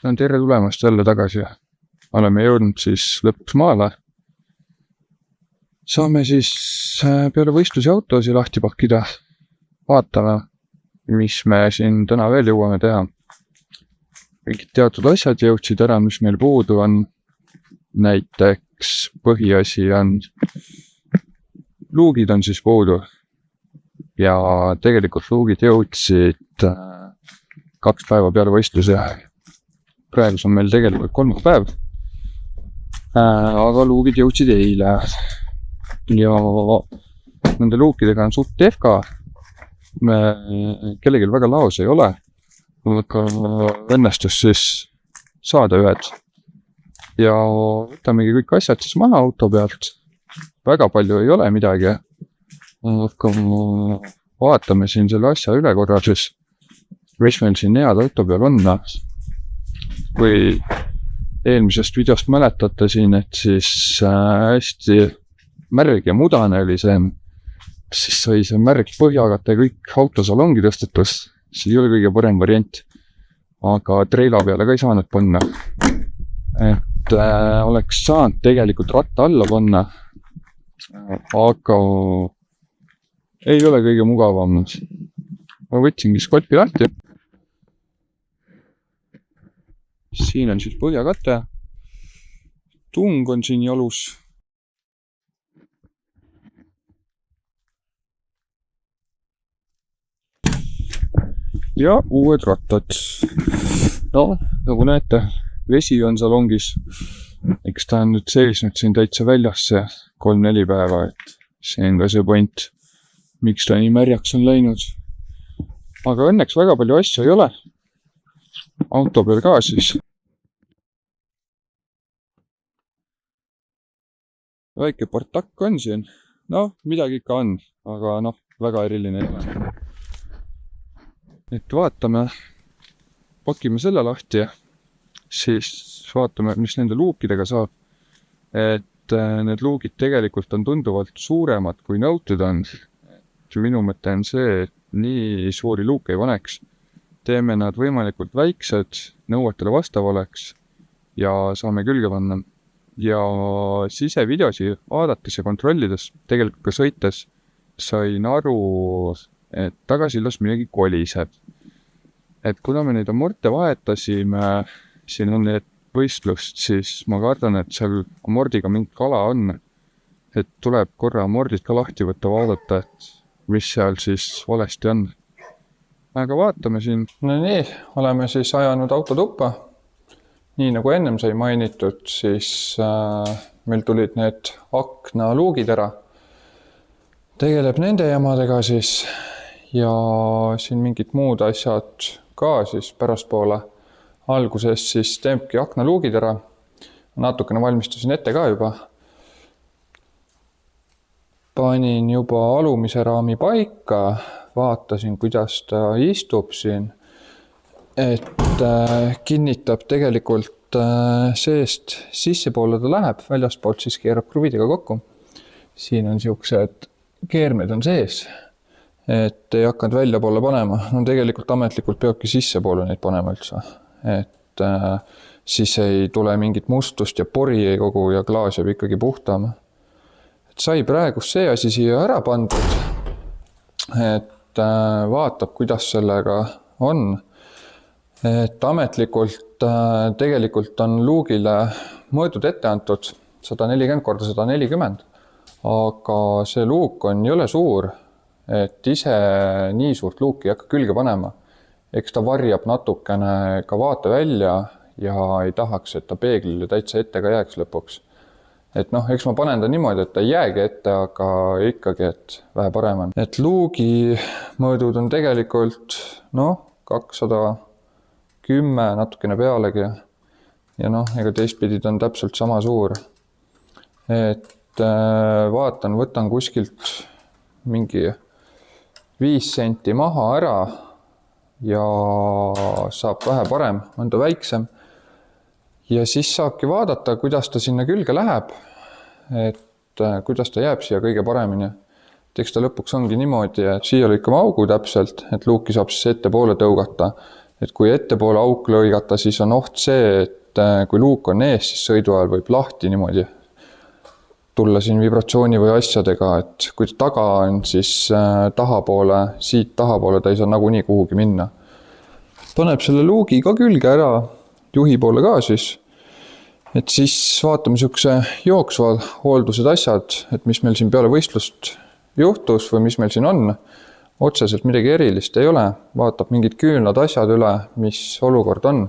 No tere tulemast jälle tagasi. Oleme jõudnud siis lõpuks maale. Saame siis peale võistlusi autosi lahti pakkida. Vaatame, mis me siin täna veel jõuame teha. Mingid teatud asjad jõudsid ära, mis meil puudu on. Näiteks põhiasi on luugid on siis puudu. Ja tegelikult luugid jõudsid 2 päeva peale võistlusi. Praegu on meil tegelikult 3. päev. Aga luugid jõudsid eile. Ja nende luukidega on suht tehka. Kellelgi väga laos ei ole. Aga õnnestus siis saada ühed. Ja võtamegi kõik asjad siis maha auto pealt. Väga palju ei ole midagi. Aga vaatame siin selle asja üle korra siis. Mis meil siin head auto peal on. Kui eelmisest videost mäletate siin, et siis hästi märg ja mudane oli see, siis sai see märg põhjagata ja kõik autosalongi tõstetus. See ei ole kõige parem variant, aga treila peale ka ei saanud panna. Et oleks saanud tegelikult ratta alla panna, aga ei ole kõige mugavam. Ma võtsingi skotpi lahti. Siin on siis põhjakate. Tung on siin jalus. Ja uued rattad. No, nagu näete, vesi on salongis. Eks ta on nüüd seisnud siin täitsa väljasse 3-4 päeva, et see on ka see point, miks ta nii märjaks on läinud. Aga õnneks väga palju asju ei ole. Auto peal ka siis. Väike partakk on siin. No, midagi ikka on, aga väga eriline ei ole. Et vaatame, pakime selle lahti ja siis vaatame, mis nende luukidega saab. Et need luugid tegelikult on tunduvalt suuremad kui nõutud on. Minu mõte on see, et nii suuri luuke ei paneks. Teeme nad võimalikult väiksed, nõuetele vastav oleks ja saame külge panna. Ja sisevideosi vaadates ja kontrollides, tegelikult ka sõites, sain aru, et tagasillas midagi koliseb. Et kuna me neid amorte vahetasime, siin on need võistlust, siis ma kardan, et seal amordiga mingi kala on. Et tuleb korra amordid ka lahti võtta, vaadata, et mis seal siis valesti on. Aga vaatame siin. No nii, oleme siis ajanud auto tuppa. Nii nagu ennem sai mainitud, siis meil tulid need aknaluugid ära. Tegeleb nende jamadega siis ja siin mingid muud asjad ka siis pärastpoole. Alguses siis teebki aknaluugid ära. Natukene valmistasin ette ka juba. Panin juba alumise raami paika. Vaatasin, kuidas ta istub siin, et kinnitab tegelikult seest sissepoole ta läheb, väljaspoolt siis keerab kruvidega kokku. Siin on siuksed keermed on sees, et ei hakanud välja poole panema. No tegelikult ametlikult peabki sissepoole neid panema üldse, et siis ei tule mingit mustust ja pori ei kogu ja klaas jääb ikkagi puhtama. Et sai praegu see asi siia ära pandud, et vaatab, kuidas sellega on. Et ametlikult tegelikult on luugile mõõdud ette antud 140x140, aga see luuk on jõle suur, et ise nii suurt luuki ei hakka külge panema. Eks ta varjab natukene ka vaate välja ja ei tahaks, et ta peeglile täitsa ette ka jääks lõpuks. Et eks ma panen ta niimoodi, et ta ei jäägi ette, aga ikkagi, et vähe parem on. Et luugi mõõdud on tegelikult 210 natukene pealegi ja ega teistpidi ta on täpselt sama suur. Et vaatan, võtan kuskilt mingi 5 senti maha ära ja saab vähe parem, on ta väiksem. Ja siis saabki vaadata, kuidas ta sinna külge läheb, et kuidas ta jääb siia kõige paremini. Eks ta lõpuks ongi niimoodi, et siia lõikame augu täpselt, et luuki saab siis ette poole tõugata et kui ettepoole auk lõigata, siis on oht see, et kui luuk on ees, siis sõidu ajal võib lahti niimoodi tulla siin vibratsiooni või asjadega, et kui ta taga on, siis siit tahapoole ta ei saa nagunii kuhugi minna. Paneb selle luugi ka külge ära, juhi poole ka siis, et siis vaatame niisuguse jooksvad hooldused asjad, et mis meil siin peale võistlust juhtus või mis meil siin on. Otseselt midagi erilist ei ole, vaatab mingid küünlad asjad üle, mis olukord on.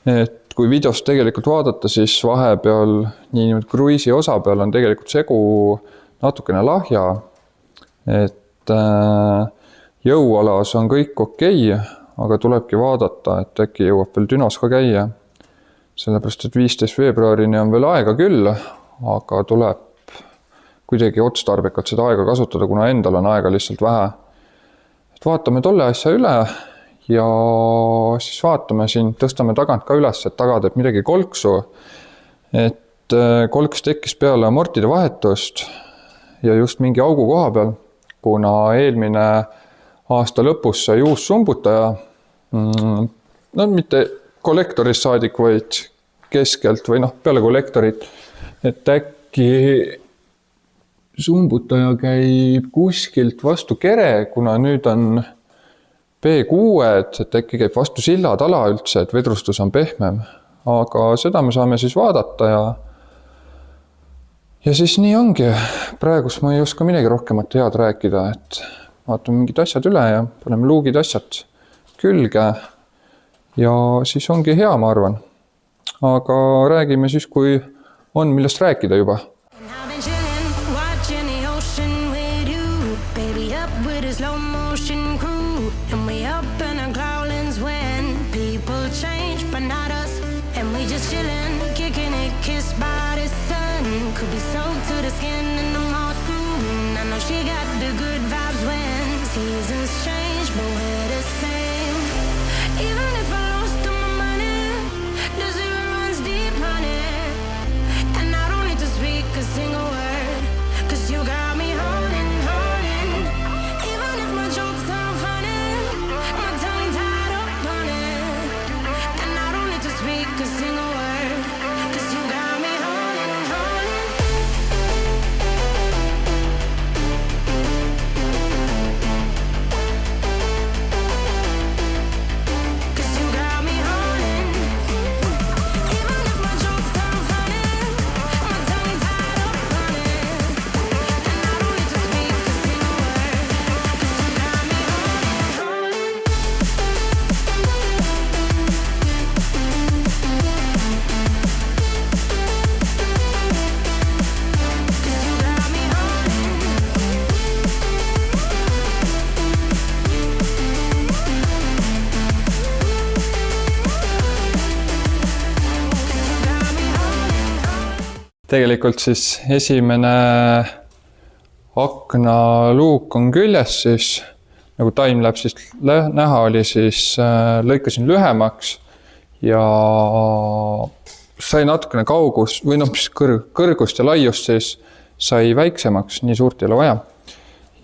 Et kui videost tegelikult vaadata, siis vahepeal nii kruiisi osa peal on tegelikult segu natukene lahja, et jõualas on kõik okei, aga tulebki vaadata, et äkki jõuab veel dünos ka käia. Sellepärast, et 15. veebruarini on veel aega küll, aga tuleb kuidagi otstarbekalt seda aega kasutada, kuna endal on aega lihtsalt vähe. Et vaatame tolle asja üle ja siis vaatame siin, tõstame tagant ka üles, et taga teeb midagi kolksu. Et kolks tekkis peale amortide vahetust ja just mingi augu koha peal, kuna eelmine aasta lõpus sai uus sumbutaja, no mitte kollektorist saadik, vaid keskelt või peale kollektorit, et äkki sumbutaja käib kuskilt vastu kere, kuna nüüd on B6, et äkki käib vastu sillatala üldse, et vedrustus on pehmem. Aga seda me saame siis vaadata ja siis nii ongi. Praegus ma ei oska midagi rohkemat head rääkida, et vaatame mingid asjad üle ja paneme luugid asjad külge ja siis ongi hea, ma arvan. Aga räägime siis, kui on millest rääkida juba. Tegelikult siis esimene aknaluuk on küljes, siis nagu timelapsist näha oli, siis lõikasin lühemaks ja sai natukene kaugus või kõrgust ja laiust siis sai väiksemaks, nii suurt ei ole vaja.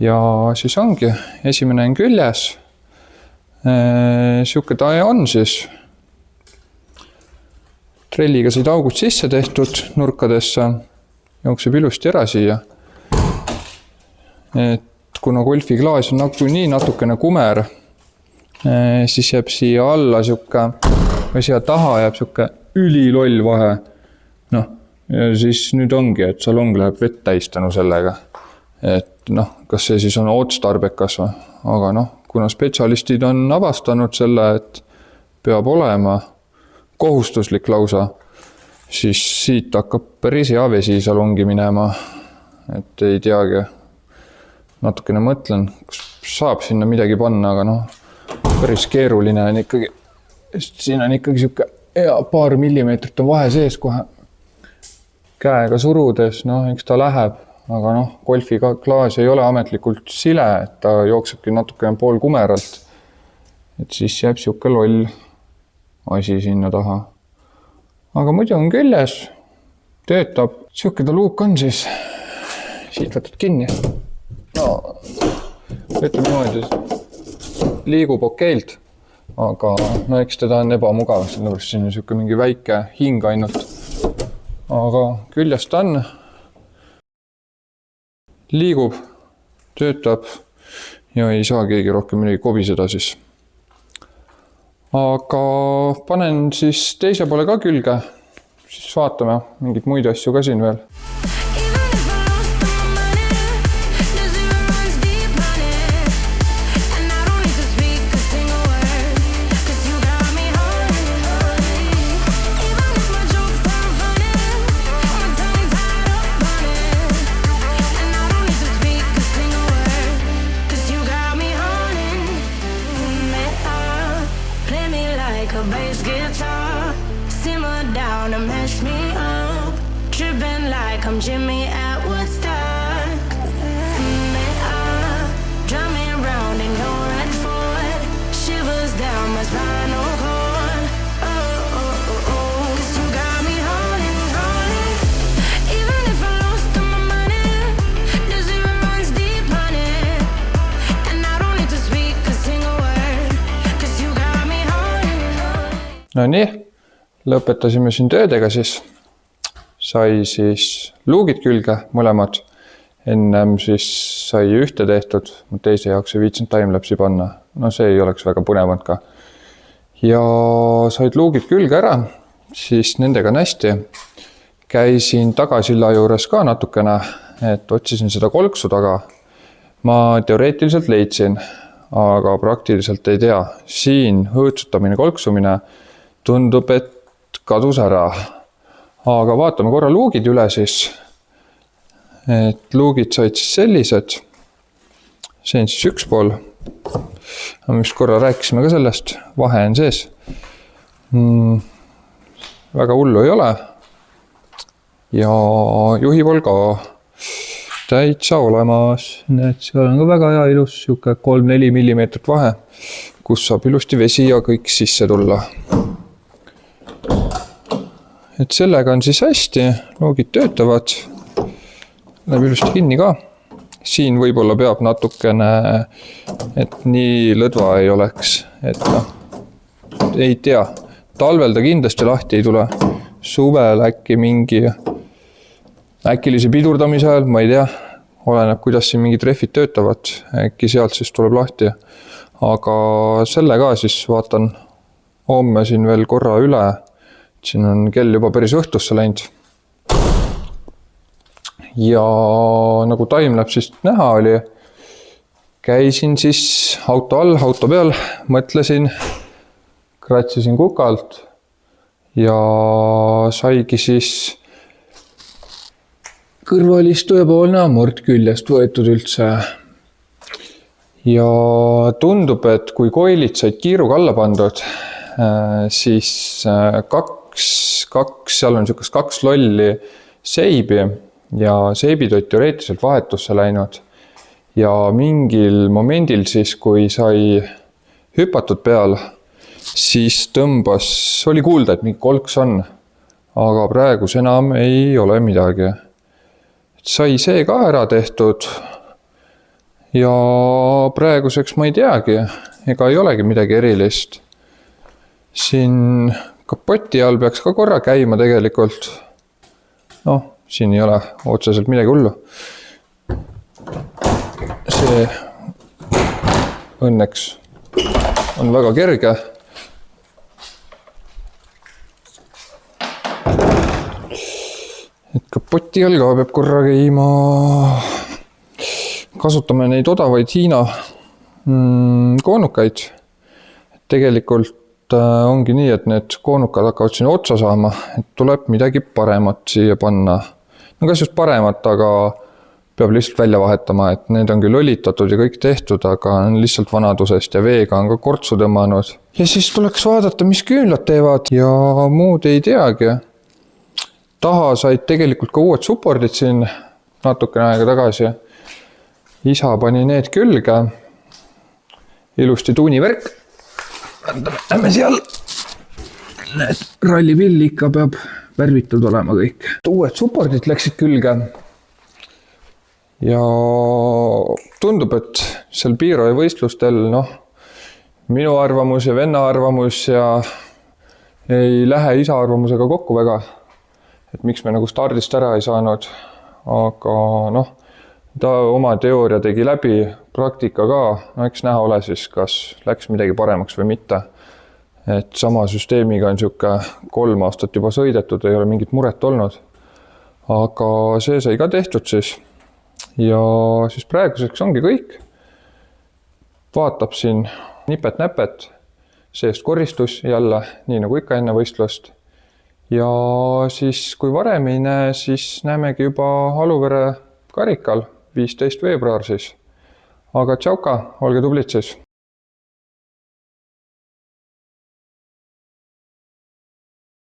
Ja siis ongi, esimene on küljes, siuke ta on siis. Trelliga said augud sisse tehtud nurkadesse, jookseb ilusti ära siia. Et kuna golfi klaas on nii natukene kumer, siis jääb siia alla või siia taha jääb siuke üliloll vahe. Ja siis nüüd ongi, et salong läheb vett täis tänu sellega. Et kas see siis on otstarbekas või? Aga kuna spetsialistid on avastanud selle, et peab olema kohustuslik lausa, siis siit hakkab päris hea vesi salongi minema. Et ei teagi, natukene mõtlen, kas saab sinna midagi panna, aga päris keeruline on ikkagi. Siin on ikkagi siuke paar millimeetrit on vahe sees kohe. Käega surudes, eks ta läheb, aga golfi klaas ei ole ametlikult sile, et ta jooksebki natukene pool kumeralt. Et siis jääb siuke loll asi sinna taha. Aga muidu on küljes, töötab. Siuke ta luuk on siis. Siit võtad kinni. Ütleme niimoodi, liigub okeilt. aga no eks teda on ebamugav, sellepärast siin on siuke mingi väike hing ainult. Aga küljest on. Liigub, töötab ja ei saa keegi rohkem midagi kobiseda siis. Aga panen siis teise poole ka külge, siis vaatame mingid muid asju ka siin veel. I'm Jimmy at Woodstock. Drive me around in your red Ford. Shivers down my spinal cord. Cause you got me haunting. Even if I lost all my money, the zero runs deep on it. And I don't need to speak a single word. Cause you got me haunting. No nii, lõpetasime siin töödega siis. Sai siis luugid külge mõlemad. Ennem siis sai ühte tehtud, teise jaoks ei viitsinud timelapsi panna. No see ei oleks väga põnevad ka. Ja said luugid külge ära, siis nendega on hästi. Käisin tagasilla juures ka natukene, et otsisin seda kolksu taga. Ma teoreetiliselt leidsin, aga praktiliselt ei tea. Siin hõõtsutamine, kolksumine tundub, et kadus ära. Aga vaatame korra luugid üle siis. Et luugid said siis sellised. See on siis üks pool. Me just korra rääkisime ka sellest. Vahe on sees. Väga hullu ei ole. Ja juhi pool ka täitsa olemas. Need seal on ka väga hea ilus. 3-4 millimeetrit vahe, kus saab ilusti vesi ja kõik sisse tulla. Et sellega on siis hästi, luugid töötavad, läheb ilusti kinni ka. Siin võib-olla peab natukene, et nii lõdva ei oleks, et ei tea. Talvel ta kindlasti lahti ei tule, suvel äkki mingi äkilise pidurdamise ajal, ma ei tea, oleneb kuidas siin mingid rehvid töötavad, äkki sealt siis tuleb lahti. Aga selle ka siis vaatan homme siin veel korra üle. Siin on kell juba päris õhtusse läinud. Ja nagu timelapsist näha oli, käisin siis auto all, auto peal, mõtlesin, kratsisin kukalt ja saigi siis kõrvalistuja poolne amort küljest võetud üldse. Ja tundub, et kui koilid said kiiruga alla pandud, siis seal on niisugust 2 lolli seibi ja seibid olid teoreetiliselt vahetusse läinud. Ja mingil momendil siis, kui sai hüpatud peal, siis tõmbas, oli kuulda, et mingi kolks on, aga praegus enam ei ole midagi. Sai see ka ära tehtud ja praeguseks ma ei teagi, ega ei olegi midagi erilist. Siin kapoti all peaks ka korra käima tegelikult. Noh, siin ei ole otseselt midagi hullu. See õnneks on väga kerge. Et kapoti all ka peab korra käima. Kasutame neid odavaid Hiina koonukaid. Tegelikult ongi nii, et need koonukad hakkavad siin otsa saama, et tuleb midagi paremat siia panna. No kas just paremat, aga peab lihtsalt välja vahetama, et need on küll õlitatud ja kõik tehtud, aga on lihtsalt vanadusest ja veega on ka kortsu tõmmanud. Ja siis tuleks vaadata, mis küünlad teevad ja muud ei teagi. Taha said tegelikult ka uued supportid siin natukene aega tagasi. Isa pani need külge. Ilusti tuunivärk. Lähme seal. Need rallipill ikka peab värvitud olema kõik. Uued supportid läksid külge. Ja tundub, et seal piiroja võistlustel minu arvamus ja venna arvamus ja ei lähe isa arvamusega kokku väga. Et miks me nagu stardist ära ei saanud. Aga noh, ta oma teooria tegi läbi, praktika ka, no eks näha ole siis, kas läks midagi paremaks või mitte. Et sama süsteemiga on siuke 3 aastat juba sõidetud, ei ole mingit muret olnud. Aga see sai ka tehtud siis. Ja siis praeguseks ongi kõik. Vaatab siin nipet-näpet, seest koristus jälle, nii nagu ikka enne võistlust. Ja siis kui varem ei näe, siis näemegi juba Aluvere karikal 15. veebruar siis. Aga tšauka, olge tublid siis!